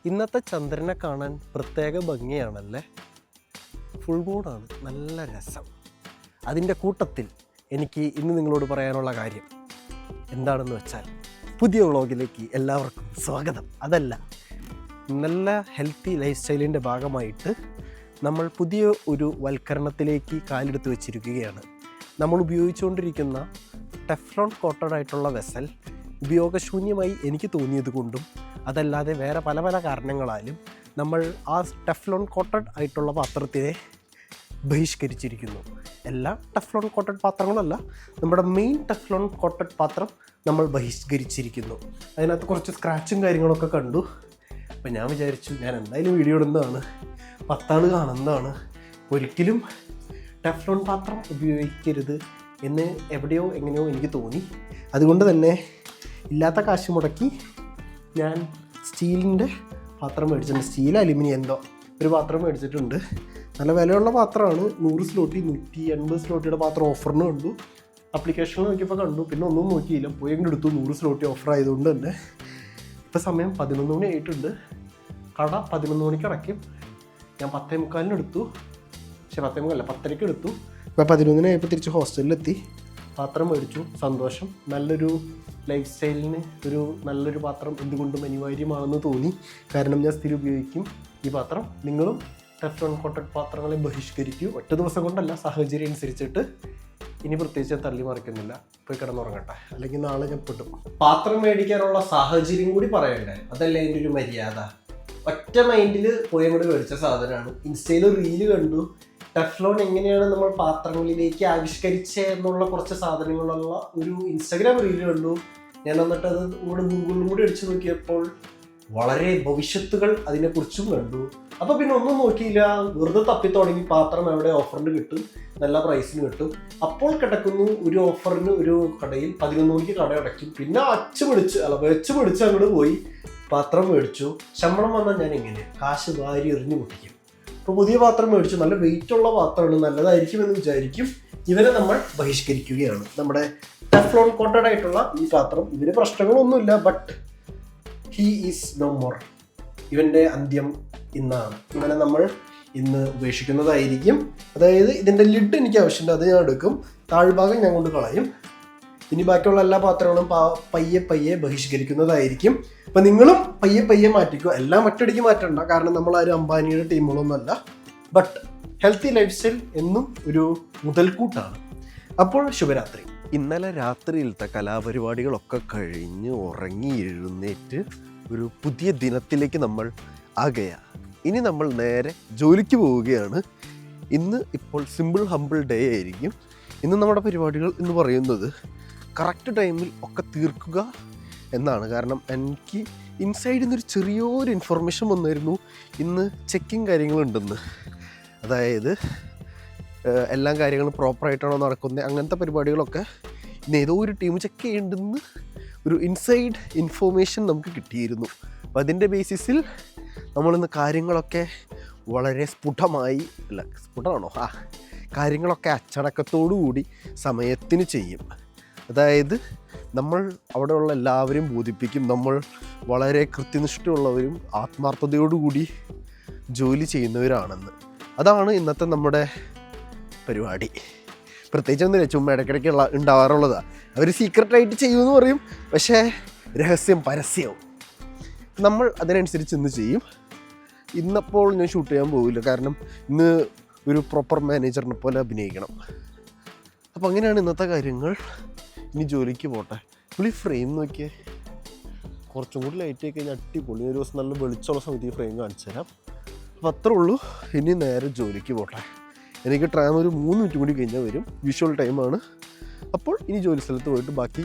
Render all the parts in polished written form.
ഇന്നത്തെ ചന്ദ്രനെ കാണാൻ പ്രത്യേക ഭംഗിയാണല്ലേ. ഫുൾ മൂണാണ്, നല്ല രസം. അതിൻ്റെ കൂട്ടത്തിൽ എനിക്ക് ഇന്ന് നിങ്ങളോട് പറയാനുള്ള കാര്യം എന്താണെന്ന് വെച്ചാൽ, പുതിയ വ്ളോഗിലേക്ക് എല്ലാവർക്കും സ്വാഗതം. അതല്ല, നല്ല ഹെൽത്തി ലൈഫ് സ്റ്റൈലിൻ്റെ ഭാഗമായിട്ട് നമ്മൾ പുതിയ ഒരു വൽക്കരണത്തിലേക്ക് കാലെടുത്ത് വെച്ചിരിക്കുകയാണ്. നമ്മൾ ഉപയോഗിച്ചുകൊണ്ടിരിക്കുന്ന ടെഫ്ലോൺ കോട്ടഡ് ആയിട്ടുള്ള വെസൽ ഉപയോഗശൂന്യമായി എനിക്ക് തോന്നിയത് കൊണ്ടും അതല്ലാതെ വേറെ പല പല കാരണങ്ങളാലും നമ്മൾ ആ ടെഫ്ലോൺ കോട്ടഡ് ആയിട്ടുള്ള പാത്രത്തിനെ ബഹിഷ്കരിച്ചിരിക്കുന്നു. എല്ലാ ടെഫ്ലോൺ കോട്ടഡ് പാത്രങ്ങളല്ല, നമ്മുടെ മെയിൻ ടെഫ്ലോൺ കോട്ടഡ് പാത്രം നമ്മൾ ബഹിഷ്കരിച്ചിരിക്കുന്നു. അതിനകത്ത് കുറച്ച് സ്ക്രാച്ചും കാര്യങ്ങളൊക്കെ കണ്ടു. അപ്പം ഞാൻ വിചാരിച്ചു ഞാൻ എന്തായാലും വീഡിയോ ഇടുന്നതാണ്, 10 ആൾ കാണുന്നതാണ്, ഒരിക്കലും ടെഫ്ലോൺ പാത്രം ഉപയോഗിക്കരുത് എന്ന് എവിടെയോ എങ്ങനെയോ എനിക്ക് തോന്നി. അതുകൊണ്ട് തന്നെ ഇല്ലാത്ത കാശ് മുടക്കി ഞാൻ സ്റ്റീലിൻ്റെ പാത്രം മേടിച്ചിട്ടുണ്ട്. സ്റ്റീൽ അലുമിനിയം എന്തോ ഒരു പാത്രം മേടിച്ചിട്ടുണ്ട്. നല്ല വിലയുള്ള പാത്രമാണ്. 100 സ്ലോട്ടി 180 സ്ലോട്ടിയുടെ പാത്രം ഓഫറിന് കണ്ടു. ആപ്ലിക്കേഷനിൽ നോക്കിയപ്പോൾ കണ്ടു, പിന്നെ ഒന്നും നോക്കിയില്ല, പോയി അങ്ങോട്ട് എടുത്തു. 100 സ്ലോട്ടി ഓഫർ ആയതുകൊണ്ട് തന്നെ ഇപ്പോൾ സമയം 11 മണി ആയിട്ടുണ്ട്. കട 11 മണിക്ക് അടയ്ക്കും. ഞാൻ 10:45 എടുത്തു, പക്ഷേ 10:45 10:30 എടുത്തു. ഇപ്പോൾ 11 ആയപ്പോൾ തിരിച്ച് ഹോസ്റ്റലിലെത്തി. പാത്രം മേടിച്ചു, സന്തോഷം. നല്ലൊരു ലൈഫ് സ്റ്റൈലിന് ഒരു നല്ലൊരു പാത്രം എന്തുകൊണ്ടും അനിവാര്യമാണെന്ന് തോന്നി. കാരണം ഞാൻ സ്ഥിരം ഉപയോഗിക്കും ഈ പാത്രം. നിങ്ങളും ടെഫ്ലോൺ കോട്ടഡ് പാത്രങ്ങളെ ബഹിഷ്കരിക്കൂ. ഒറ്റ ദിവസം കൊണ്ടല്ല, സാഹചര്യം അനുസരിച്ചിട്ട്. ഇനി പ്രത്യേകിച്ച് തള്ളി മറിക്കുന്നില്ല, പോയി കിടന്നുറങ്ങട്ടെ, അല്ലെങ്കിൽ നാളെ ഞാൻ പെടും. പാത്രം മേടിക്കാനുള്ള സാഹചര്യം കൂടി പറയണ്ടേ, അതല്ലേ എൻ്റെ ഒരു മര്യാദ. ഒറ്റ മൈൻഡിൽ പോയി അങ്ങോട്ട് മേടിച്ച സാധനമാണ്. ഇൻസ്റ്റയിൽ റീല് കണ്ടു, ടെഫ്ലോൺ എങ്ങനെയാണ് നമ്മൾ പാത്രങ്ങളിലേക്ക് ആവിഷ്കരിച്ചത് എന്നുള്ള കുറച്ച് സാധനങ്ങളുള്ള ഒരു ഇൻസ്റ്റാഗ്രാം റീല് കണ്ടു. ഞാൻ എന്നിട്ട് അത് കൂടെ ഗൂഗിളിലും കൂടി അടിച്ചു നോക്കിയപ്പോൾ വളരെ ഭവിഷ്യത്തുകൾ അതിനെക്കുറിച്ചും കണ്ടു. അപ്പോൾ പിന്നെ ഒന്നും നോക്കിയില്ല, വെറുതെ തപ്പി തുടങ്ങി. പാത്രം എവിടെ ഓഫറിന് കിട്ടും, നല്ല പ്രൈസിന് കിട്ടും. അപ്പോൾ കിടക്കുന്നു ഒരു ഓഫറിന് ഒരു കടയിൽ 11 മണിക്ക് കട അടയ്ക്കും. പിന്നെ വെച്ച് പിടിച്ച് അങ്ങോട്ട് പോയി പാത്രം മേടിച്ചു. ശമ്പളം വന്നാൽ ഞാൻ എങ്ങനെ കാശ് വാരി എറിഞ്ഞു പൊട്ടിക്കും. ഇപ്പോൾ പുതിയ പാത്രം മേടിച്ചു, നല്ല വെയിറ്റുള്ള പാത്രമാണ്, നല്ലതായിരിക്കുമെന്ന് വിചാരിക്കും. ഇവരെ നമ്മൾ ബഹിഷ്കരിക്കുകയാണ്. നമ്മുടെ ടെഫ്ലോൺ കോട്ടഡ് ആയിട്ടുള്ള ഈ പാത്രം, ഇവര് പ്രശ്നങ്ങളൊന്നുമില്ല, but he is no more. ഇവൻ്റെ അന്ത്യം ഇന്നാണ്. ഇവനെ നമ്മൾ ഇന്ന് ഉപേക്ഷിക്കുന്നതായിരിക്കും. അതായത് ഇതിൻ്റെ ലിഡ് എനിക്ക് ആവശ്യമുണ്ട്, അത് ഞാൻ എടുക്കും. താഴ്ഭാഗം ഞാൻ കൊണ്ട് കളയും. ഇനി ബാക്കിയുള്ള എല്ലാ പാത്രങ്ങളും പയ്യെ ബഹിഷ്കരിക്കുന്നതായിരിക്കും. അപ്പം നിങ്ങളും പയ്യെ മാറ്റിക്കോ. എല്ലാം ഒറ്റയടിക്ക് മാറ്റണ്ട, കാരണം നമ്മളാരും അംബാനിയുടെ ടീമുകളൊന്നുമല്ല. ബട്ട് ഹെൽത്തി ലൈഫ് സ്റ്റൈൽ എന്നും ഒരു മുതൽക്കൂട്ടാണ്. അപ്പോൾ ശുഭരാത്രി. ഇന്നലെ രാത്രിയിലത്തെ കലാപരിപാടികളൊക്കെ കഴിഞ്ഞ് ഉറങ്ങി എഴുന്നേറ്റ് ഒരു പുതിയ ദിനത്തിലേക്ക് നമ്മൾ ആകെയാണ്. ഇനി നമ്മൾ നേരെ ജോലിക്ക് പോവുകയാണ്. ഇന്ന് ഇപ്പോൾ സിമ്പിൾ ഹമ്പിൾ ഡേ ആയിരിക്കും. ഇന്ന് നമ്മുടെ പരിപാടികൾ എന്ന് പറയുന്നത് കറക്റ്റ് ടൈമിൽ ഒക്കെ തീർക്കുക എന്നാണ്. കാരണം എനിക്ക് ഇൻസൈഡിൽ നിന്നൊരു ചെറിയൊരു ഇൻഫർമേഷൻ വന്നായിരുന്നു, ഇന്ന് ചെക്കിങ് കാര്യങ്ങളുണ്ടെന്ന്. അതായത് എല്ലാ കാര്യങ്ങളും പ്രോപ്പറായിട്ടാണോ നടക്കുന്നത്, അങ്ങനത്തെ പരിപാടികളൊക്കെ ഇന്ന് ഏതോ ഒരു ടീം ചെക്ക് ചെയ്യേണ്ടെന്ന് ഒരു ഇൻസൈഡ് ഇൻഫോർമേഷൻ നമുക്ക് കിട്ടിയിരുന്നു. അപ്പം അതിൻ്റെ ബേസിസിൽ നമ്മളിന്ന് കാര്യങ്ങളൊക്കെ വളരെ കാര്യങ്ങളൊക്കെ അച്ചടക്കത്തോടു കൂടി സമയത്തിന് ചെയ്യും. അതായത് നമ്മൾ അവിടെയുള്ള എല്ലാവരെയും ബോധിപ്പിക്കും നമ്മൾ വളരെ കൃത്യനിഷ്ഠയുള്ളവരും ആത്മാർത്ഥതയോടുകൂടി ജോലി ചെയ്യുന്നവരാണെന്ന്. അതാണ് ഇന്നത്തെ നമ്മുടെ പരിപാടി. പ്രത്യേകിച്ച് ഒന്നുമില്ല, ചുമ്മാ ഇടയ്ക്കിടയ്ക്ക് ഉണ്ടാവാറുള്ളതാണ്. അവർ സീക്രട്ടായിട്ട് ചെയ്യുമെന്ന് പറയും, പക്ഷേ രഹസ്യം പരസ്യവും. നമ്മൾ അതിനനുസരിച്ച് ഇന്ന് ചെയ്യും. ഇന്നപ്പോൾ ഞാൻ ഷൂട്ട് ചെയ്യാൻ പോവില്ല, കാരണം ഇന്ന് ഒരു പ്രോപ്പർ മാനേജറിനെ പോലെ അഭിനയിക്കണം. അപ്പോൾ അങ്ങനെയാണ് ഇന്നത്തെ കാര്യങ്ങൾ. ഇനി ജോലിക്ക് പോട്ടെ. പുള്ളി ഫ്രെയിം നോക്കിയേ, കുറച്ചും കൂടി ലൈറ്റ് ആയി കഴിഞ്ഞാൽ അടിപൊളി. ഒരു ദിവസം നല്ല വെളിച്ചമുള്ള സമയത്ത് ഈ ഫ്രെയിം കാണിച്ചു തരാം. അപ്പോൾ അത്രേ ഉള്ളൂ. ഇനി നേരെ ജോലിക്ക് പോട്ടെ. എനിക്ക് ട്രാം ഒരു 3 മിനിറ്റ് കൂടി കഴിഞ്ഞാൽ വരും. യൂഷ്വൽ ടൈമാണ്. അപ്പോൾ ഇനി ജോലി സ്ഥലത്ത് പോയിട്ട് ബാക്കി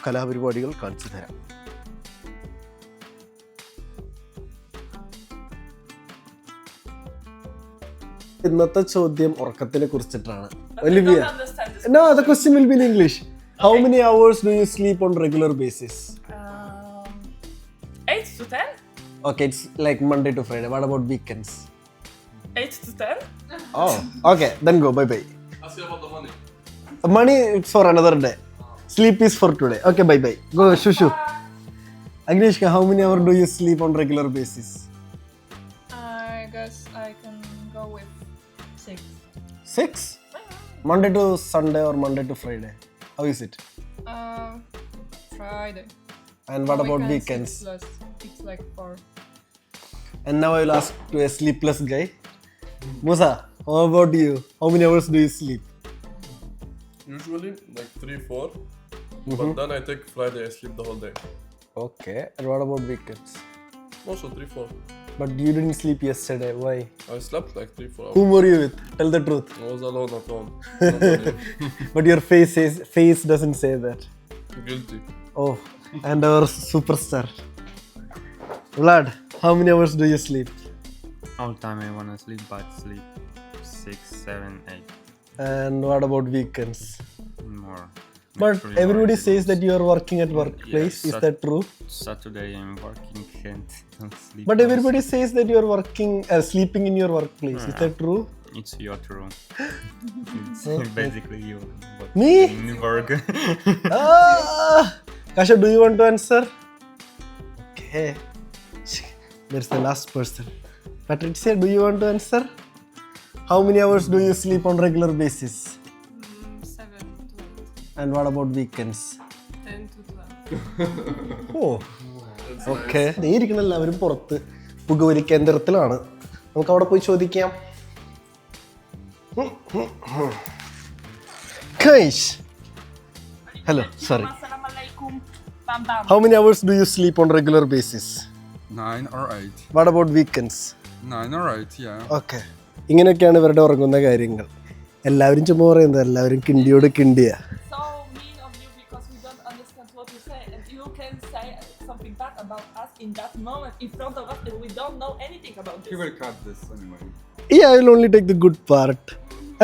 കലാപരിപാടികൾ കാണിച്ചു തരാം. ഇന്നത്തെ ചോദ്യം ഉറക്കത്തിനെ കുറിച്ചിട്ടാണ്. Olivia, no, the question will be in English. How many hours do you sleep on regular basis? 8 to 10. Okay, it's like Monday to Friday. What about weekends? 8 to 10. Oh, okay. Then go. Bye. Ask you about the money. Money it's for another day. Sleep is for today. Okay, bye. Go, shushu. Agnieszka, how many hours do you sleep on regular basis? guess I can go with 6. 6? Monday to Sunday or Monday to Friday? How is it? Friday. And what about Weekends, weekends? It's like 4. And now I will ask to a sleepless guy. Musa, how about you? How many hours do you sleep? Usually like 3-4, but then I take Friday, I sleep the whole day. Okay. And what about weekends? Also 3-4. But you didn't sleep yesterday. Why? I slept like 3-4 hours. Whom were you with? Tell the truth. I was alone at home. Nobody. But your face doesn't say that. Guilty. Oh, and our superstar. Vlad, how many hours do you sleep? All time I wanna sleep, but sleep 6, 7, 8 And what about weekends? more. But Actually, everybody more. says that you are working at workplace. Yes, Is that true? Saturday I'm working and don't sleep. But also. everybody says that you are sleeping in your workplace. Is that true? It's your true. It's Oh, basically you. But Me? in work. Kasha, do you want to answer? Okay. There's the last person. Patricia, do you want to answer? How many hours do you sleep on regular basis? 7 to 8. And what about weekends? 10 to 12. Oh okay ഇരിക്കണ എല്ലാവരും പുറത്ത് പുകവലി കേന്ദ്രത്തിലാണ്. നമുക്ക് അവിടെ പോയി ചോദിക്കാം. Kaish. Hello, sorry. Assalamualaikum. Bam bam. How many hours do you sleep on regular basis? 9 or 8. What about weekends? 9 or 8, yeah. Okay. ഇങ്ങനെയൊക്കെയാണ് ഇവരുടെ ഉറങ്ങുന്ന കാര്യങ്ങൾ. എല്ലാവരും ചുമ്മാ പറയുന്നത് എല്ലാവരും കിണ്ടിയോട് കിണ്ടിയാ. So mean of you because we don't understand what you say and you can say something bad about us in that moment in front of us and we don't know anything about He this. will cut this anyway. Yeah, I will only take the good part.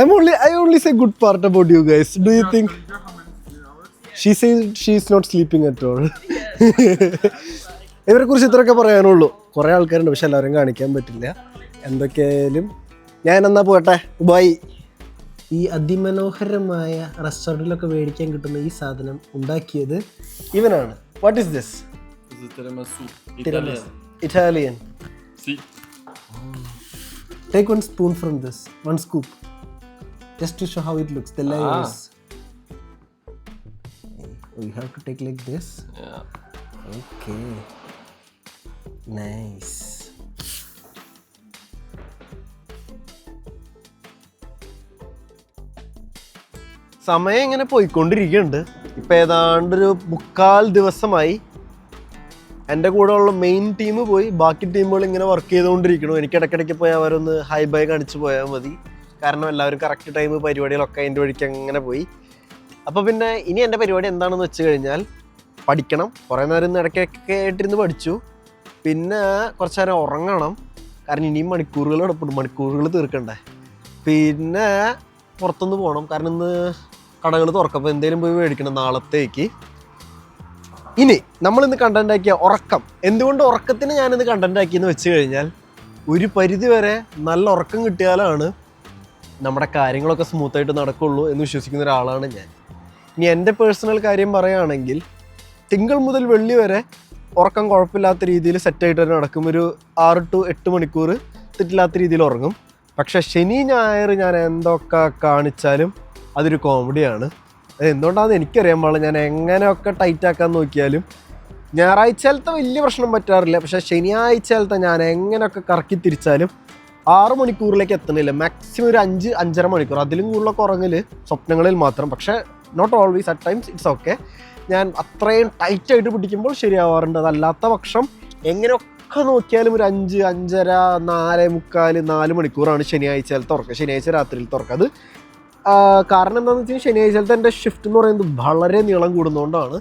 I only say good part about you guys. Do you think? How many hours? She says she's not sleeping at all. ഇവരെ കുറിച്ച് ഇത്രയൊക്കെ പറയാനുള്ളൂ. കുറേ ആൾക്കാരുണ്ട്, പക്ഷെ എല്ലാവരും കാണിക്കാൻ പറ്റില്ല. എന്തൊക്കെയായാലും ഞാൻ എന്നാ പോട്ടെ, ബൈ. ഈ അതിമനോഹരമായ റെസ്റ്റോറൻറ്റിലൊക്കെ മേടിക്കാൻ കിട്ടുന്ന ഈ സാധനം ഉണ്ടാക്കിയത് ഇവനാണ്. What is this? This is tiramisu. Italian. See? Take one spoon from this, one scoop, just to show how it looks. The layers. Oh, you have to take like this. Yeah. Okay. Nice. സമയം ഇങ്ങനെ പോയിക്കൊണ്ടിരിക്കുന്നുണ്ട്. ഇപ്പം ഏതാണ്ടൊരു 3/4 ദിവസമായി എൻ്റെ കൂടെ ഉള്ള main team പോയി, ബാക്കി ടീമുകൾ ഇങ്ങനെ വർക്ക് ചെയ്തുകൊണ്ടിരിക്കണം. എനിക്ക് ഇടയ്ക്കിടയ്ക്ക് പോയി അവരൊന്ന് ഹൈ ബൈ കാണിച്ച് പോയാൽ മതി. കാരണം എല്ലാവരും കറക്റ്റ് ടൈം പരിപാടികളൊക്കെ അതിൻ്റെ വഴിക്ക് അങ്ങനെ പോയി. അപ്പോൾ പിന്നെ ഇനി എൻ്റെ പരിപാടി എന്താണെന്ന് വെച്ച് കഴിഞ്ഞാൽ പഠിക്കണം. കുറേ നേരം ഇടയ്ക്കൊക്കെ ആയിട്ടിരുന്ന് പഠിച്ചു. പിന്നെ കുറച്ച് നേരം ഉറങ്ങണം, കാരണം ഇനിയും മണിക്കൂറുകൾ കിടപ്പുണ്ട്, മണിക്കൂറുകൾ തീർക്കണ്ടേ. പിന്നെ പുറത്തുനിന്ന് പോകണം, കാരണം ഇന്ന് കടകൾ തുറക്കപ്പോൾ എന്തെങ്കിലും പോയി മേടിക്കണം നാളത്തേക്ക്. ഇനി നമ്മളിന്ന് കണ്ടന്റ് ആക്കിയ ഉറക്കം. എന്തുകൊണ്ട് ഉറക്കത്തിന് ഞാനിന്ന് കണ്ടന്റ് ആക്കിയെന്ന് വെച്ച് കഴിഞ്ഞാൽ ഒരു പരിധി വരെ നല്ല ഉറക്കം കിട്ടിയാലാണ് നമ്മുടെ കാര്യങ്ങളൊക്കെ സ്മൂത്തായിട്ട് നടക്കുള്ളൂ എന്ന് വിശ്വസിക്കുന്ന ഒരാളാണ് ഞാൻ. ഇനി എൻ്റെ പേഴ്സണൽ കാര്യം പറയുകയാണെങ്കിൽ തിങ്കൾ മുതൽ വെള്ളി വരെ ഉറക്കം കുഴപ്പമില്ലാത്ത രീതിയിൽ സെറ്റായിട്ട് തന്നെ നടക്കും. ഒരു 6 to 8 മണിക്കൂർ തെറ്റില്ലാത്ത രീതിയിൽ ഉറങ്ങും. പക്ഷേ ശനി ഞായർ ഞാൻ എന്തൊക്കെ കാണിച്ചാലും അതൊരു കോമഡിയാണ്. അത് എന്തുകൊണ്ടാണെന്ന് എനിക്കറിയാൻ പാടില്ല. ഞാൻ എങ്ങനെയൊക്കെ ടൈറ്റാക്കാൻ നോക്കിയാലും ഞായറാഴ്ചയിലത്തെ വലിയ പ്രശ്നം പറ്റാറില്ല, പക്ഷേ ശനിയാഴ്ചയിലത്തെ ഞാൻ എങ്ങനെയൊക്കെ കറക്കി തിരിച്ചാലും 6 മണിക്കൂറിലേക്ക് എത്തണില്ല. മാക്സിമം ഒരു 5-5.5 മണിക്കൂർ, അതിലും കൂടുതലൊക്കെ ഉറങ്ങൽ സ്വപ്നങ്ങളിൽ മാത്രം. പക്ഷേ not always, at times it's okay. ഞാൻ അത്രയും ടൈറ്റായിട്ട് പിടിക്കുമ്പോൾ ശരിയാവാറുണ്ട്. അതല്ലാത്ത പക്ഷം എങ്ങനെയൊക്കെ നോക്കിയാലും ഒരു 5, 5.5, 4:45, 4 മണിക്കൂറാണ് ശനിയാഴ്ചയിലത്തെ ഉറക്കം, ശനിയാഴ്ച രാത്രിയിലത്തെ ഉറക്കം. അത് കാരണം എന്താണെന്ന് വെച്ച് കഴിഞ്ഞാൽ ശനിയാഴ്ചയിലത്തെ എൻ്റെ ഷിഫ്റ്റ് എന്ന് പറയുന്നത് വളരെ നീളം കൂടുന്നതുകൊണ്ടാണ്.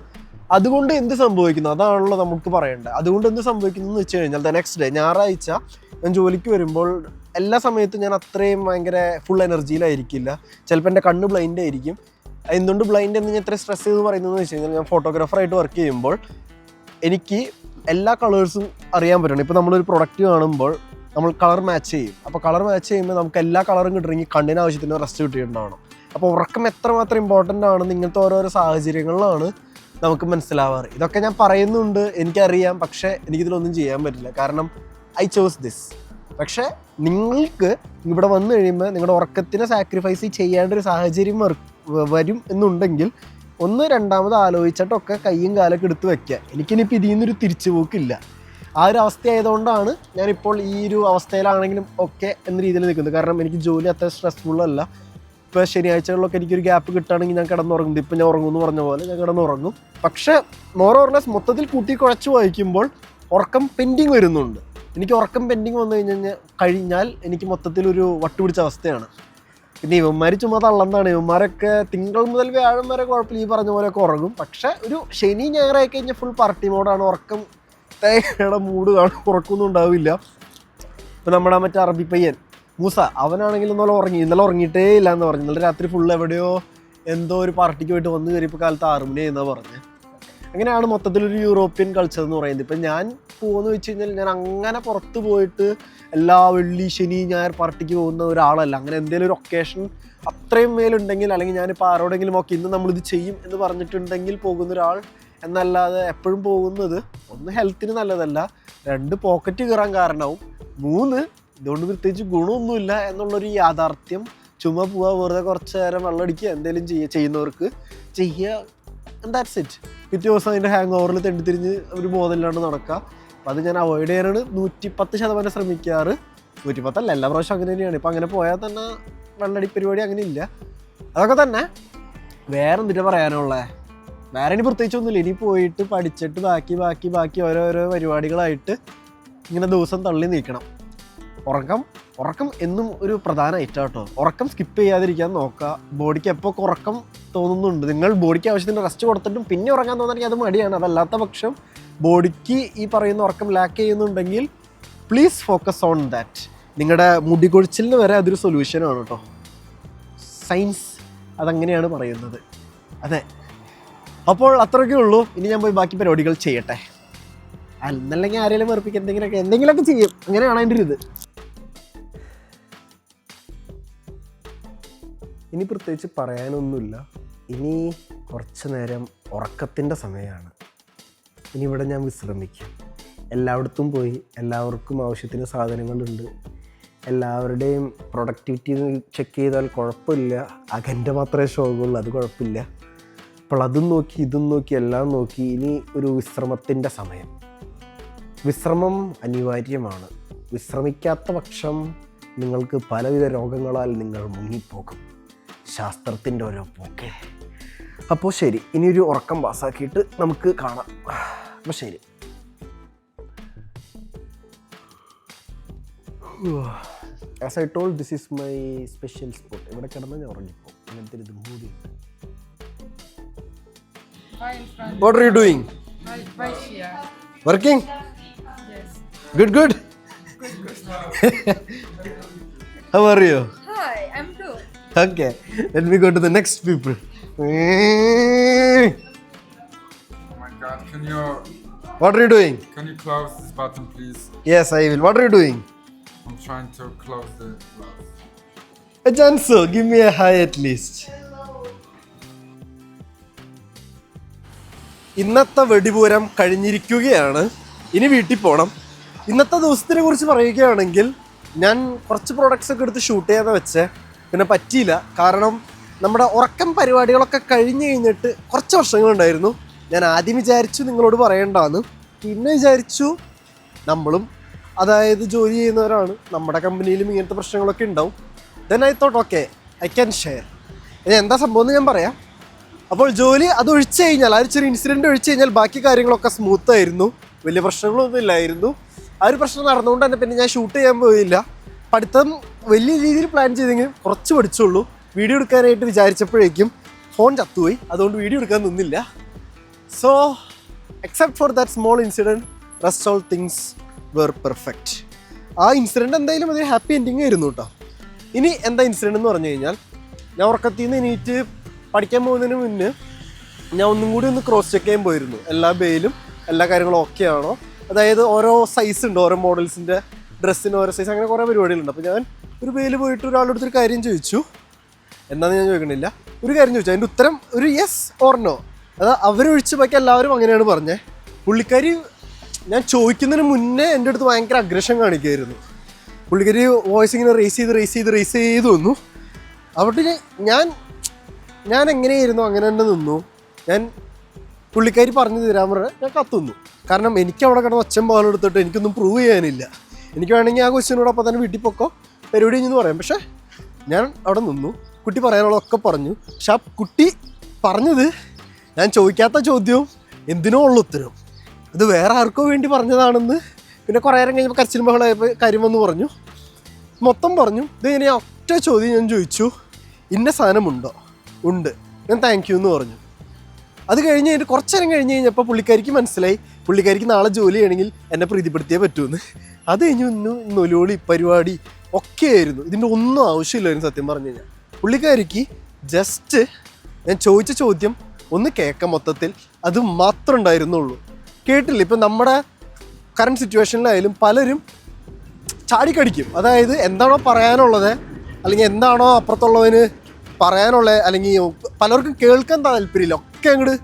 അതുകൊണ്ട് എന്ത് സംഭവിക്കുന്നു അതാണല്ലോ നമുക്ക് പറയേണ്ടത്. അതുകൊണ്ട് എന്ത് സംഭവിക്കുന്നു എന്ന് വെച്ച് കഴിഞ്ഞാൽ ദ നെക്സ്റ്റ് ഡേ ഞായറാഴ്ച ഞാൻ ജോലിക്ക് വരുമ്പോൾ എല്ലാ സമയത്തും ഞാൻ അത്രയും ഭയങ്കര ഫുൾ എനർജിയിലായിരിക്കില്ല. ചിലപ്പോൾ എൻ്റെ കണ്ണ് ബ്ലൈൻഡ് ആയിരിക്കും. എന്തുകൊണ്ട് ബ്ലൈൻഡ് എന്ന് ഞാൻ ഇത്ര സ്ട്രെസ് ചെയ്ത് പറയുന്നതെന്ന് വെച്ച് കഴിഞ്ഞാൽ ഞാൻ ഫോട്ടോഗ്രാഫറായിട്ട് വർക്ക് ചെയ്യുമ്പോൾ എനിക്ക് എല്ലാ കളേഴ്സും അറിയാൻ പറ്റണം. ഇപ്പോൾ നമ്മളൊരു പ്രൊഡക്റ്റ് കാണുമ്പോൾ നമ്മൾ കളർ മാച്ച് ചെയ്യും. അപ്പോൾ കളർ മാച്ച് ചെയ്യുമ്പോൾ നമുക്ക് എല്ലാ കളറും കിട്ടണമെങ്കിൽ കണ്ണിന് ആവശ്യത്തിന് റെസ്റ്റ് കിട്ടിയിട്ടുണ്ടാവണം. അപ്പോൾ ഉറക്കം എത്രമാത്രം ഇമ്പോർട്ടൻ്റ് ആണെന്ന് ഇങ്ങനത്തെ ഓരോരോ സാഹചര്യങ്ങളിലാണ് നമുക്ക് മനസ്സിലാവാറ്. ഇതൊക്കെ ഞാൻ പറയുന്നുണ്ട്, എനിക്കറിയാം, പക്ഷേ എനിക്കിതിലൊന്നും ചെയ്യാൻ പറ്റില്ല. കാരണം ഐ ചോസ് ദിസ്. പക്ഷേ നിങ്ങൾക്ക് ഇവിടെ വന്നു കഴിയുമ്പോൾ നിങ്ങളുടെ ഉറക്കത്തിനെ സാക്രിഫൈസ് ചെയ്യേണ്ട ഒരു സാഹചര്യം വരും എന്നുണ്ടെങ്കിൽ രണ്ടാമത് ആലോചിച്ചിട്ടൊക്കെ കയ്യും കാലൊക്കെ എടുത്ത് വയ്ക്കുക. എനിക്കിനിപ്പോൾ ഇതിൽ നിന്നൊരു തിരിച്ചു പോക്കില്ല. ആ ഒരു അവസ്ഥയായതുകൊണ്ടാണ് ഞാനിപ്പോൾ ഈ ഒരു അവസ്ഥയിലാണെങ്കിലും ഒക്കെ എന്ന രീതിയിൽ നിൽക്കുന്നത്. കാരണം എനിക്ക് ജോലി അത്ര സ്ട്രെസ്ഫുള്ളല്ല. ഇപ്പോൾ ശനിയാഴ്ചകളിലൊക്കെ എനിക്കൊരു ഗ്യാപ്പ് കിട്ടുകയാണെങ്കിൽ ഞാൻ കിടന്നുറങ്ങുന്നത്. ഇപ്പം ഞാൻ ഉറങ്ങുമെന്ന് പറഞ്ഞ പോലെ ഞാൻ കിടന്നുറങ്ങും. പക്ഷേ മോർ ഓർ ലെസ് മൊത്തത്തിൽ കൂട്ടി കുഴച്ച് വായിക്കുമ്പോൾ ഉറക്കം പെൻഡിങ് വരുന്നുണ്ട്. എനിക്ക് ഉറക്കം പെൻഡിങ് വന്നു കഴിഞ്ഞാൽ എനിക്ക് മൊത്തത്തിലൊരു വട്ടുപിടിച്ച അവസ്ഥയാണ്. പിന്നെ ഇവന്മാർ ചുമ്മാ തള്ളന്താണ്. ഇവന്മാരൊക്കെ തിങ്കൾ മുതൽ വ്യാഴം വരെ കുഴപ്പമില്ല, ഈ പറഞ്ഞ പോലെയൊക്കെ ഉറങ്ങും. പക്ഷേ ഒരു ശനി ഞായറായി കഴിഞ്ഞാൽ ഫുൾ പാർട്ടി മോഡാണ്. ഉറക്കം തേങ്ങയുടെ മൂഡ് കാണും, ഉറക്കമൊന്നും ഉണ്ടാവില്ല. ഇപ്പം നമ്മുടെ മറ്റേ അറബി പയ്യൻ മൂസ, അവനാണെങ്കിൽ ഇന്നലെ ഉറങ്ങിയിട്ടേ ഇല്ല എന്ന് പറഞ്ഞു. ഇന്നലെ രാത്രി ഫുൾ എവിടെയോ എന്തോ ഒരു പാർട്ടിക്ക് പോയിട്ട് വന്ന് കയറിയപ്പോൾ കാലത്ത് 6 മണി എന്നാണ് പറഞ്ഞത്. അങ്ങനെയാണ് മൊത്തത്തിലൊരു യൂറോപ്യൻ കൾച്ചർ എന്ന് പറയുന്നത്. ഇപ്പം ഞാൻ പോകുമെന്ന് വെച്ച് കഴിഞ്ഞാൽ ഞാൻ അങ്ങനെ പുറത്ത് പോയിട്ട് എല്ലാ വെള്ളി ശനി ഞായർ പാർട്ടിക്ക് പോകുന്ന ഒരാളല്ല. അങ്ങനെ എന്തെങ്കിലും ഒരു ഒക്കേഷൻ അത്രയും മേലുണ്ടെങ്കിൽ, അല്ലെങ്കിൽ ഞാനിപ്പോൾ ആരോടെങ്കിലും ഒക്കെ ഇന്ന് നമ്മളിത് ചെയ്യും എന്ന് പറഞ്ഞിട്ടുണ്ടെങ്കിൽ പോകുന്ന ഒരാൾ എന്നല്ലാതെ എപ്പോഴും പോകുന്നത് 1 ഹെൽത്തിന് നല്ലതല്ല, 2 പോക്കറ്റ് കയറാൻ കാരണവും, 3 ഇതുകൊണ്ട് പ്രത്യേകിച്ച് ഗുണമൊന്നുമില്ല എന്നുള്ളൊരു യാഥാർത്ഥ്യം. ചുമ്മാ പോവുക, വെറുതെ കുറച്ച് നേരം വെള്ളം അടിക്കുക, എന്തെങ്കിലും ചെയ്യുന്നവർക്ക് ചെയ്യുക, ആൻഡ് ദാറ്റ്സ് ഇറ്റ്. പിറ്റേ ദിവസം അതിൻ്റെ ഹാങ് ഓവറിൽ തെണ്ടിത്തിരിഞ്ഞ് ഒരു ബോധമില്ലാണ്ട് നടക്കുക. അപ്പോൾ അത് ഞാൻ അവോയ്ഡ് ചെയ്യാനാണ് 110% ശ്രമിക്കാറ്. 110 എല്ലാ പ്രാവശ്യം അങ്ങനെ തന്നെയാണ്. ഇപ്പം അങ്ങനെ പോയാൽ തന്നെ വെള്ളടി പരിപാടി അങ്ങനെ ഇല്ല. അതൊക്കെ തന്നെ. വേറെ എന്തിനാ പറയാനുള്ളത്? വേറെ ഇനി പ്രത്യേകിച്ചൊന്നുമില്ല. ഇനി പോയിട്ട് പഠിച്ചിട്ട് ബാക്കി ഓരോരോ പരിപാടികളായിട്ട് ഇങ്ങനെ ദിവസം തള്ളി നീക്കണം. ഉറക്കം എന്നും ഒരു പ്രധാന ഐറ്റം കേട്ടോ. ഉറക്കം സ്കിപ്പ് ചെയ്യാതിരിക്കാൻ നോക്കുക. ബോഡിക്ക് എപ്പോൾ ഉറക്കം തോന്നുന്നുണ്ട്, നിങ്ങൾ ബോഡിക്ക് ആവശ്യത്തിന് റെസ്റ്റ് കൊടുത്തിട്ടും പിന്നെ ഉറങ്ങാൻ തോന്നണമെങ്കിൽ അത് മടിയാണ്. അതല്ലാത്ത പക്ഷം ബോഡിക്ക് ഈ പറയുന്ന ഉറക്കം ലാക്ക് ചെയ്യുന്നുണ്ടെങ്കിൽ പ്ലീസ് ഫോക്കസ് ഓൺ ദാറ്റ്. നിങ്ങളുടെ മുടി കൊഴിച്ചിലിന് വരെ അതൊരു സൊല്യൂഷനാണ് കേട്ടോ. സയൻസ് അതങ്ങനെയാണ് പറയുന്നത്. അതെ, അപ്പോൾ അത്രയൊക്കെ ഉള്ളൂ. ഇനി ഞാൻ പോയി ബാക്കി പരിപാടികൾ ചെയ്യട്ടെ. അല്ലെന്നല്ലെങ്കിൽ ആരെങ്കിലും വെറുപ്പിക്കുക, എന്തെങ്കിലുമൊക്കെ ചെയ്യും. അങ്ങനെയാണ് അതിൻ്റെ ഒരു ഇത്. ഇനി പ്രത്യേകിച്ച് പറയാനൊന്നുമില്ല. ഇനി കുറച്ച് നേരം ഉറക്കത്തിൻ്റെ സമയമാണ്. ഇനി ഇവിടെ ഞാൻ വിശ്രമിക്കും. എല്ലായിടത്തും പോയി എല്ലാവർക്കും ആവശ്യത്തിന് സാധനങ്ങളുണ്ട്. എല്ലാവരുടെയും പ്രൊഡക്ടിവിറ്റി ചെക്ക് ചെയ്താൽ കുഴപ്പമില്ല. അകൻ്റെ മാത്രമേ ഷോകുള്ളൂ, അത് കുഴപ്പമില്ല. അപ്പോൾ അതും നോക്കി ഇതും നോക്കി എല്ലാം നോക്കി ഇനി ഒരു വിശ്രമത്തിൻ്റെ സമയം. വിശ്രമം അനിവാര്യമാണ്. വിശ്രമിക്കാത്ത പക്ഷം നിങ്ങൾക്ക് പലവിധ രോഗങ്ങളാൽ നിങ്ങൾ മുങ്ങിപ്പോകും. ശാസ്ത്രത്തിൻ്റെ ഓരോ പോക്കെ. അപ്പോൾ ശരി, ഇനിയൊരു ഉറക്കം പാസ്സാക്കിയിട്ട് നമുക്ക് കാണാം. അപ്പോൾ ശരി. As I told, this is my special spot. ഇവിടെ കിടന്നാൽ ഞാൻ ഉറങ്ങിപ്പോകും. അങ്ങനത്തെ ഒരു മൂടിയുണ്ട്. What are you doing? Right here. Working? Yes. Good. How are you? Hi, I'm good. Okay, let me go to the next people. Oh my god, What are you doing? can you close this button please? Yes, I will. What are you doing? I'm trying to close the glass. Janso, give me a hi at least. ഇന്നത്തെ വെടിപൂരം കഴിഞ്ഞിരിക്കുകയാണ്. ഇനി വീട്ടിൽ പോകണം. ഇന്നത്തെ ദിവസത്തിനെ കുറിച്ച് പറയുകയാണെങ്കിൽ ഞാൻ കുറച്ച് പ്രോഡക്റ്റ്സ് ഒക്കെ എടുത്ത് ഷൂട്ട് ചെയ്യാതെ വെച്ചേ, പിന്നെ പറ്റിയില്ല. കാരണം നമ്മുടെ ഉറക്കം പരിപാടികളൊക്കെ കഴിഞ്ഞിട്ട് കുറച്ച് വർഷങ്ങളുണ്ടായിരുന്നു. ഞാൻ ആദ്യം വിചാരിച്ചു നിങ്ങളോട് പറയേണ്ടതാണ്, പിന്നെ വിചാരിച്ചു നമ്മളും അതായത് ജോലി ചെയ്യുന്നവരാണ്, നമ്മുടെ കമ്പനിയിലും ഇങ്ങനത്തെ പ്രശ്നങ്ങളൊക്കെ ഉണ്ടാവും. Then I thought okay, I can share. എന്താ സംഭവം എന്ന് ഞാൻ പറയാം. അപ്പോൾ ജോലി അത് ഒഴിച്ചു കഴിഞ്ഞാൽ, ആ ഒരു ചെറിയ ഇൻസിഡൻറ്റ് ഒഴിച്ചു കഴിഞ്ഞാൽ ബാക്കി കാര്യങ്ങളൊക്കെ സ്മൂത്തായിരുന്നു. വലിയ പ്രശ്നങ്ങളൊന്നും ഇല്ലായിരുന്നു. ആ ഒരു പ്രശ്നം നടന്നുകൊണ്ട് തന്നെ പിന്നെ ഞാൻ ഷൂട്ട് ചെയ്യാൻ പോയില്ല. പഠിത്തം വലിയ രീതിയിൽ പ്ലാൻ ചെയ്തെങ്കിലും കുറച്ച് പഠിച്ചുള്ളൂ. വീഡിയോ എടുക്കാനായിട്ട് വിചാരിച്ചപ്പോഴേക്കും ഫോൺ ചത്തുപോയി. അതുകൊണ്ട് വീഡിയോ എടുക്കാൻ നിന്നില്ല. So except for that small incident, rest all things were perfect. ആ ഇൻസിഡൻറ്റ് എന്തായാലും അതൊരു ഹാപ്പി എൻഡിങ് ആയിരുന്നു കേട്ടോ. ഇനി എന്താ ഇൻസിഡൻറ്റ് എന്ന് പറഞ്ഞു കഴിഞ്ഞാൽ, ഞാൻ ഉറക്കത്തിൽ നിന്ന് എണീറ്റ് പഠിക്കാൻ പോകുന്നതിന് മുന്നേ ഞാൻ ഒന്നും കൂടി ഒന്ന് ക്രോസ് ചെക്ക് ചെയ്യാൻ പോയിരുന്നു. എല്ലാ ബേയിലും എല്ലാ കാര്യങ്ങളും ഓക്കെ ആണോ, അതായത് ഓരോ സൈസ് ഉണ്ട്, ഓരോ മോഡൽസിൻ്റെ ഡ്രസ്സിന് ഓരോ സൈസ്, അങ്ങനെ കുറേ പരിപാടികളുണ്ട്. അപ്പോൾ ഞാൻ ഒരു ബേയിൽ പോയിട്ട് ഒരാളുടെ അടുത്തൊരു കാര്യം ചോദിച്ചു. എന്താണെന്ന് ഞാൻ ചോദിക്കണില്ല, ഒരു കാര്യം ചോദിച്ചു. അതിൻ്റെ ഉത്തരം ഒരു യെസ് ഓർ നോ. അത് അവരൊഴിച്ച് ബാക്കി എല്ലാവരും അങ്ങനെയാണ് പറഞ്ഞത്. പുള്ളിക്കാരി ഞാൻ ചോദിക്കുന്നതിന് മുന്നേ എൻ്റെ അടുത്ത് ഭയങ്കര അഗ്രഷൻ കാണിക്കുമായിരുന്നു. പുള്ളിക്കാരി വോയിസ് ഇങ്ങനെ റേസ് ചെയ്ത് വന്നു. അവിടെ ഞാൻ എങ്ങനെയായിരുന്നു അങ്ങനെ തന്നെ നിന്നു. ഞാൻ പുള്ളിക്കാരി പറഞ്ഞു തരാൻ പറഞ്ഞാൽ ഞാൻ കത്തുന്നു. കാരണം എനിക്ക് അവിടെ കിടന്ന് ഒച്ചം പാലും എടുത്തിട്ട് എനിക്കൊന്നും പ്രൂവ് ചെയ്യാനില്ല. എനിക്ക് വേണമെങ്കിൽ ആ ക്വസ്റ്റ്യനോട് അപ്പോൾ തന്നെ വീട്ടിൽ പൊക്കോ പരിപാടി കഴിഞ്ഞെന്ന് പറയാം. പക്ഷേ ഞാൻ അവിടെ നിന്നു. കുട്ടി പറയാനുള്ളതൊക്കെ പറഞ്ഞു. പക്ഷെ ആ കുട്ടി പറഞ്ഞത് ഞാൻ ചോദിക്കാത്ത ചോദ്യവും എന്തിനോ ഉള്ള ഉത്തരവും ഇത് വേറെ ആർക്കോ വേണ്ടി പറഞ്ഞതാണെന്ന്. പിന്നെ കുറേ നേരം കഴിഞ്ഞപ്പോൾ കരച്ചിലും ബഹളമായപ്പോൾ കാര്യം വന്ന് പറഞ്ഞു, മൊത്തം പറഞ്ഞു. ഇത് ഇനി ഒറ്റ ചോദ്യം ഞാൻ ചോദിച്ചു, ഇന്ന സാധനമുണ്ടോ? ഉണ്ട്. ഞാൻ താങ്ക് യു എന്ന് പറഞ്ഞു. അത് കഴിഞ്ഞ് കഴിഞ്ഞിട്ട് കുറച്ച് നേരം കഴിഞ്ഞ് കഴിഞ്ഞപ്പോൾ പുള്ളിക്കാരിക്ക് മനസ്സിലായി പുള്ളിക്കാരിക്ക് നാളെ ജോലി ചെയ്യണമെങ്കിൽ എന്നെ പ്രീതിപ്പെടുത്തിയേ പറ്റുമെന്ന്. അത് കഴിഞ്ഞ് നൊലോളി പരിപാടി ഒക്കെ ആയിരുന്നു. ഇതിൻ്റെ ഒന്നും ആവശ്യമില്ലായിരുന്നു സത്യം പറഞ്ഞു കഴിഞ്ഞാൽ. പുള്ളിക്കാരിക്ക് ജസ്റ്റ് ഞാൻ ചോദിച്ച ചോദ്യം ഒന്ന് കേൾക്കാം, മൊത്തത്തിൽ അത് മാത്രം ഉണ്ടായിരുന്നുള്ളൂ. കേട്ടില്ല. ഇപ്പം നമ്മുടെ കറണ്ട് സിറ്റുവേഷനിലായാലും പലരും ചാടിക്കടിക്കും. അതായത് എന്താണോ പറയാനുള്ളത് അല്ലെങ്കിൽ എന്താണോ അപ്പുറത്തുള്ളവന് പറയാനുള്ളത്, അല്ലെങ്കിൽ പലർക്കും കേൾക്കാൻ താല്പര്യമില്ല, ഒക്കെ അങ്ങോട്ട്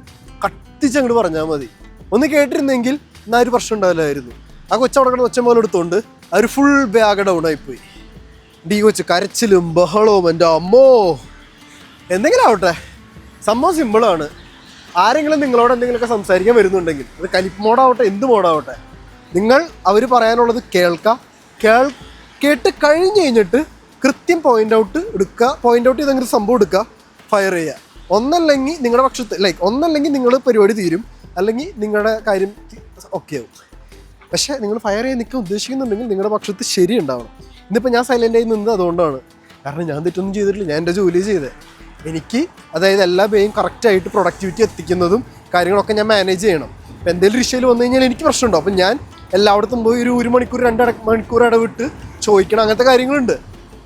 കത്തിച്ചങ്ങോട്ട് പറഞ്ഞാൽ മതി. ഒന്ന് കേട്ടിരുന്നെങ്കിൽ എന്നാൽ ഒരു പ്രശ്നം ഉണ്ടാവില്ലായിരുന്നു. ആ കൊച്ചവിടെ കിടന്ന് ഒച്ച പോലെ എടുത്തുകൊണ്ട് ആ ഒരു ഫുൾ ബാഗ് ഡൗൺ ആയിപ്പോയി. ഡീ കൊച്ച് കരച്ചിലും ബഹളവും, എൻ്റെ അമ്മോ. എന്തെങ്കിലും ആവട്ടെ, സംഭവം സിമ്പിളാണ്. ആരെങ്കിലും നിങ്ങളോട് എന്തെങ്കിലുമൊക്കെ സംസാരിക്കാൻ വരുന്നുണ്ടെങ്കിൽ അത് കലിപ്പ് മോഡാവട്ടെ എന്ത് മോഡാവട്ടെ, നിങ്ങൾ അവർ പറയാനുള്ളത് കേട്ട് കഴിഞ്ഞ് കഴിഞ്ഞിട്ട് കൃത്യം പോയിന്റ് ഔട്ട് ചെയ്തെങ്കിലും സംഭവം എടുക്കുക, ഫയർ ചെയ്യുക. ഒന്നല്ലെങ്കിൽ നിങ്ങളുടെ പക്ഷത്ത് ഒന്നല്ലെങ്കിൽ നിങ്ങൾ പരിപാടി തീരും, അല്ലെങ്കിൽ നിങ്ങളുടെ കാര്യം ഓക്കെ ആവും. പക്ഷേ നിങ്ങൾ ഫയർ ചെയ്യാൻ നിൽക്കാൻ ഉദ്ദേശിക്കുന്നുണ്ടെങ്കിൽ നിങ്ങളുടെ പക്ഷത്ത് ശരി ഉണ്ടാവണം. ഇന്നിപ്പോൾ ഞാൻ സൈലൻ്റായി നിന്നത് അതുകൊണ്ടാണ്. കാരണം ഞാൻ തെറ്റൊന്നും ചെയ്തിട്ടില്ല, ഞാൻ എൻ്റെ ജോലി ചെയ്തത്. എനിക്ക് അതായത് എല്ലാ പേയും കറക്റ്റായിട്ട് പ്രൊഡക്ടിവിറ്റി എത്തിക്കുന്നതും കാര്യങ്ങളൊക്കെ ഞാൻ മാനേജ് ചെയ്യണം. അപ്പോൾ എന്തെങ്കിലും വിഷയം വന്നു കഴിഞ്ഞാൽ എനിക്ക് പ്രശ്നമുണ്ടോ? അപ്പം ഞാൻ എല്ലായിടത്തും പോയി ഒരു മണിക്കൂർ 2 മണിക്കൂർ ഇടവിട്ട് ചോദിക്കണം, അങ്ങനത്തെ കാര്യങ്ങളുണ്ട്.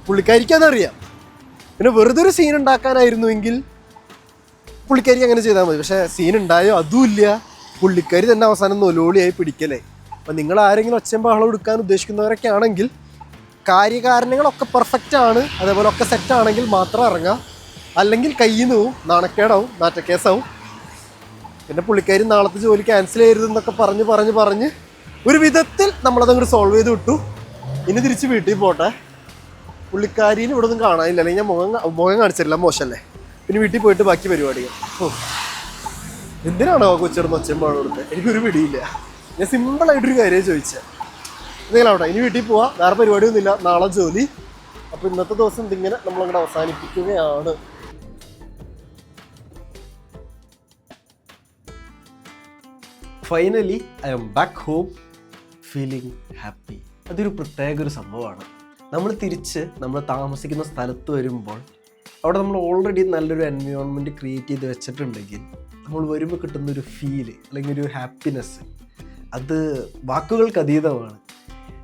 പുള്ളിക്കാരിക്ക് അതറിയാം. പിന്നെ വെറുതെ ഒരു സീൻ ഉണ്ടാക്കാനായിരുന്നുവെങ്കിൽ പുള്ളിക്കാരി അങ്ങനെ ചെയ്താൽ മതി. പക്ഷേ സീൻ ഉണ്ടായോ അതുമില്ല. പുള്ളിക്കാരി തന്നെ അവസാനം നൊലോളിയായി പിടിക്കലേ. അപ്പം നിങ്ങൾ ആരെങ്കിലും ഒച്ചയും ബഹളം എടുക്കാൻ ഉദ്ദേശിക്കുന്നവരൊക്കെ ആണെങ്കിൽ കാര്യകാരണങ്ങളൊക്കെ പെർഫെക്റ്റ് ആണ്, അതേപോലെ ഒക്കെ സെറ്റാണെങ്കിൽ മാത്രം ഇറങ്ങുക. അല്ലെങ്കിൽ കയ്യിൽ നിന്ന് പോവും, നാണക്കേടാവും, നാറ്റക്കേസാവും. പിന്നെ പുള്ളിക്കാരി നാളത്തെ ജോലി ക്യാൻസൽ ചെയ്യരുതെന്നൊക്കെ പറഞ്ഞ് ഒരു വിധത്തിൽ നമ്മളതങ്ങോട്ട് സോൾവ് ചെയ്ത് വിട്ടു. ഇനി തിരിച്ച് വീട്ടിൽ പോട്ടെ. പുള്ളിക്കാരിന് ഇവിടെ ഒന്നും കാണാനില്ല, അല്ലെങ്കിൽ ഞാൻ മുഖം കാണിച്ചില്ല, മോശമല്ലേ. പിന്നെ വീട്ടിൽ പോയിട്ട് ബാക്കി പരിപാടികൾ. എന്തിനാണോ കൊച്ചിടുന്ന ഒച്ചയും പാടും കൊടുത്തത്? എനിക്കൊരു പിടിയില്ല. ഞാൻ സിമ്പിളായിട്ടൊരു കാര്യം ചോദിച്ചത്. എന്തെങ്കിലും ആവട്ടെ, ഇനി വീട്ടിൽ പോവാം, വേറെ പരിപാടിയൊന്നുമില്ല, നാളെ ജോലി. അപ്പോൾ ഇന്നത്തെ ദിവസം ഇതിങ്ങനെ നമ്മളങ്ങോട്ട് അവസാനിപ്പിക്കുകയാണ്. Finally I M back home feeling happy. അതൊരു പ്രത്യേക ഒരു സംഭവമാണ്. നമ്മൾ താമസിക്കുന്ന സ്ഥലത്ത് വരുമ്പോൾ അവിടെ നമ്മൾ ഓൾറെഡി നല്ലൊരു എൻവയോൺമെൻറ്റ് ക്രിയേറ്റ് ചെയ്ത് വെച്ചിട്ടുണ്ടെങ്കിൽ നമ്മൾ വരുമ്പോൾ കിട്ടുന്നൊരു ഫീല് അല്ലെങ്കിൽ ഒരു ഹാപ്പിനെസ് അത് വാക്കുകൾക്ക് അതീതമാണ്.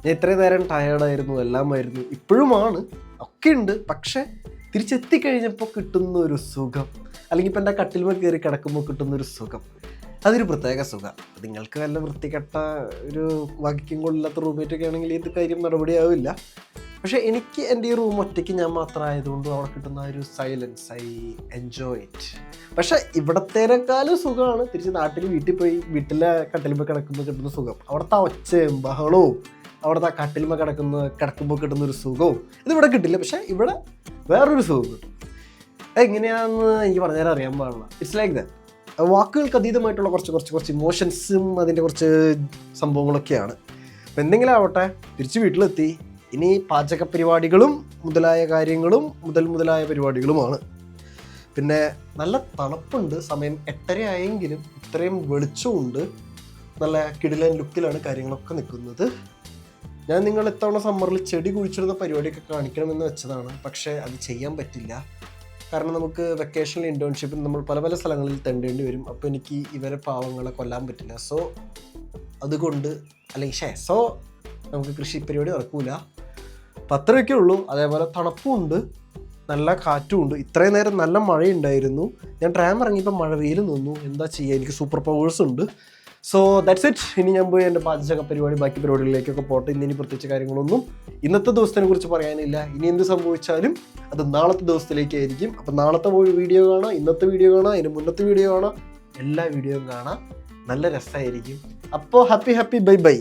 ഞാൻ ഇത്രയും നേരം ടയേർഡായിരുന്നു, എല്ലാമായിരുന്നു, ഇപ്പോഴുമാണ്, ഒക്കെ ഉണ്ട്. പക്ഷേ തിരിച്ചെത്തിക്കഴിഞ്ഞപ്പോൾ കിട്ടുന്ന ഒരു സുഖം, അല്ലെങ്കിൽ ഇപ്പം എൻ്റെ കട്ടിൽമേൽ കയറി കിടക്കുമ്പോൾ കിട്ടുന്നൊരു സുഖം, അതൊരു പ്രത്യേക സുഖം. നിങ്ങൾക്ക് വല്ല വൃത്തികെട്ട ഒരു വകിക്കും കൊള്ളില്ലാത്ത റൂംമേറ്റൊക്കെ ആണെങ്കിൽ ഇത് കാര്യം നടപടിയാവില്ല. പക്ഷേ എനിക്ക് എൻ്റെ ഈ റൂം ഒറ്റയ്ക്ക് ഞാൻ മാത്രമായതുകൊണ്ട് അവിടെ കിട്ടുന്ന ഒരു സൈലൻസ് ഐ എൻജോയ് ഇറ്റ്. പക്ഷേ ഇവിടത്തേനേക്കാളും സുഖമാണ് തിരിച്ച് വീട്ടിൽ പോയി വീട്ടിലെ കട്ടിലുമ്പോൾ കിടക്കുമ്പോൾ കിട്ടുന്ന സുഖം. അവിടുത്തെ ഒച്ചയും ബഹളവും അവിടുത്തെ ആ കട്ടിലുമ്പോൾ കിടക്കുമ്പോൾ കിട്ടുന്നൊരു സുഖവും ഇതിവിടെ കിട്ടില്ല. പക്ഷേ ഇവിടെ വേറൊരു സുഖം കിട്ടും. എങ്ങനെയാണെന്ന് എനിക്ക് പറഞ്ഞാൽ അറിയാൻ പാടില്ല. It's like that. വാക്കുകൾക്ക് അതീതമായിട്ടുള്ള കുറച്ച് ഇമോഷൻസും അതിൻ്റെ കുറച്ച് സംഭവങ്ങളൊക്കെയാണ്. അപ്പം എന്തെങ്കിലും ആവട്ടെ, തിരിച്ച് വീട്ടിലെത്തി. ഇനി പാചക പരിപാടികളും മുതലായ കാര്യങ്ങളും മുതലായ പരിപാടികളുമാണ്. പിന്നെ നല്ല തണുപ്പുണ്ട്, സമയം 8:30 ആയെങ്കിലും ഇത്രയും വെളിച്ചമുണ്ട്, നല്ല കിടിലൻ ലുക്കിലാണ് കാര്യങ്ങളൊക്കെ നിൽക്കുന്നത്. ഞാൻ നിങ്ങൾ ഇത്തവണ സമ്മറിൽ ചെടി കുഴിച്ചിടുന്ന പരിപാടിയൊക്കെ കാണിക്കണമെന്ന് വെച്ചതാണ്. പക്ഷേ അത് ചെയ്യാൻ പറ്റില്ല. കാരണം നമുക്ക് വെക്കേഷണൽ ഇൻറ്റേൺഷിപ്പിൽ നമ്മൾ പല സ്ഥലങ്ങളിൽ തെണ്ടേണ്ടി വരും. അപ്പോൾ എനിക്ക് ഇവരെ പാവങ്ങളെ കൊല്ലാൻ പറ്റില്ല. അതുകൊണ്ട് നമുക്ക് കൃഷി പരിപാടി നടക്കൂല. അപ്പം അത്രയൊക്കെ ഉള്ളൂ. അതേപോലെ തണുപ്പുമുണ്ട്, നല്ല കാറ്റുമുണ്ട്. ഇത്രയും നേരം നല്ല മഴയുണ്ടായിരുന്നു. ഞാൻ ട്രാം ഇറങ്ങിയപ്പോൾ മഴ വെയിൽ നിന്നു. എന്താ ചെയ്യുക, എനിക്ക് സൂപ്പർ പവേഴ്സ് ഉണ്ട്. So that's it. ഇനി ഞാൻ പോയി എൻ്റെ പാചക പരിപാടി ബാക്കി പരിപാടികളിലേക്കൊക്കെ പോട്ടെ. ഇനി പ്രത്യേകിച്ച് കാര്യങ്ങളൊന്നും ഇന്നത്തെ ദിവസത്തിനെ കുറിച്ച് പറയാനില്ല. ഇനി എന്ത് സംഭവിച്ചാലും അത് നാളത്തെ ദിവസത്തിലേക്കായിരിക്കും. അപ്പം നാളത്തെ വീഡിയോ കാണാം, ഇന്നത്തെ വീഡിയോ കാണാം, അതിന് മുന്നത്തെ വീഡിയോ കാണാം, എല്ലാ വീഡിയോയും കാണാം. നല്ല രസമായിരിക്കും. അപ്പോൾ ഹാപ്പി ബൈ.